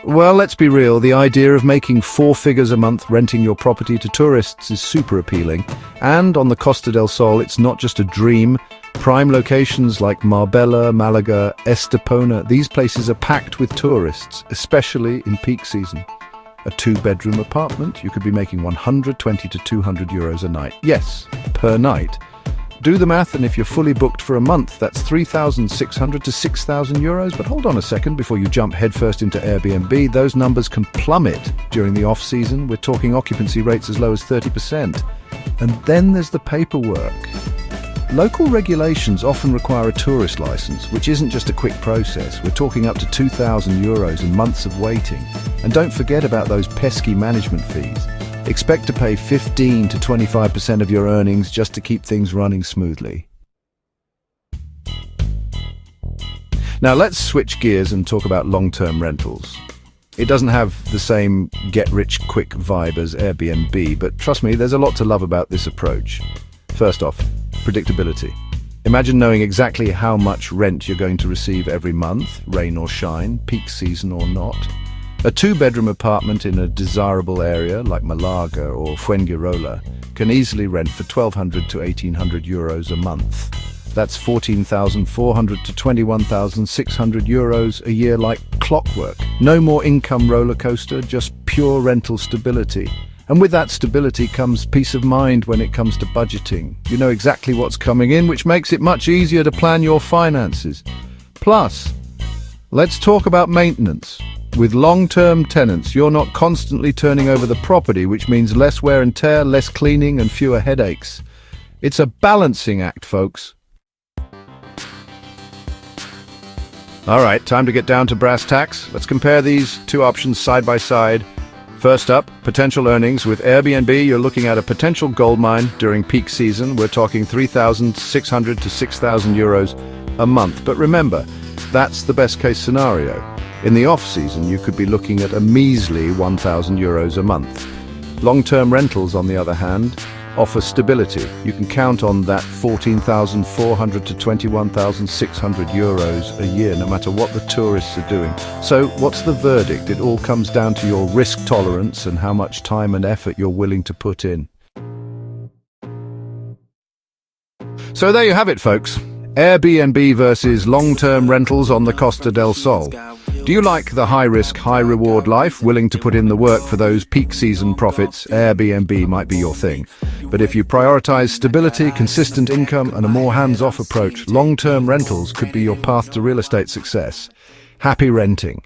Well, let's be real, the idea of making four figures a month renting your property to tourists is super appealing. And on the Costa del Sol, it's not just a dream. Prime locations like Marbella, Malaga, Estepona, these places are packed with tourists, especially in peak season. A two-bedroom apartment, you could be making 120 to 200 euros a night. Yes, per night. Do the math, and if you're fully booked for a month, that's 3,600 to 6,000 euros. But hold on a second before you jump headfirst into Airbnb. Those numbers can plummet during the off-season. We're talking occupancy rates as low as 30%. And then there's the paperwork. Local regulations often require a tourist license, which isn't just a quick process. We're talking up to 2,000 euros and months of waiting. And don't forget about those pesky management fees. Expect to pay 15 to 25% of your earnings just to keep things running smoothly. Now let's switch gears and talk about long-term rentals. It doesn't have the same get-rich-quick vibe as Airbnb, but trust me, there's a lot to love about this approach. First off, predictability. Imagine knowing exactly how much rent you're going to receive every month, rain or shine, peak season or not. A two-bedroom apartment in a desirable area like Malaga or Fuengirola can easily rent for 1,200 to 1,800 euros a month. That's 14,400 to 21,600 euros a year like clockwork. No more income roller coaster, just pure rental stability. And with that stability comes peace of mind when it comes to budgeting. You know exactly what's coming in, which makes it much easier to plan your finances. Plus, let's talk about maintenance. With long-term tenants, you're not constantly turning over the property, which means less wear and tear, less cleaning, and fewer headaches. It's a balancing act, folks. All right, time to get down to brass tacks. Let's compare these two options side by side. First up, potential earnings. With Airbnb, you're looking at a potential goldmine during peak season. We're talking 3,600 to 6,000 euros a month. But remember, that's the best case scenario. In the off-season, you could be looking at a measly 1,000 euros a month. Long-term rentals, on the other hand, offer stability. You can count on that 14,400 to 21,600 euros a year, no matter what the tourists are doing. So what's the verdict? It all comes down to your risk tolerance and how much time and effort you're willing to put in. So there you have it, folks. Airbnb versus long-term rentals on the Costa del Sol. Do you like the high-risk, high-reward life, willing to put in the work for those peak season profits? Airbnb might be your thing. But if you prioritize stability, consistent income, and a more hands-off approach, long-term rentals could be your path to real estate success. Happy renting!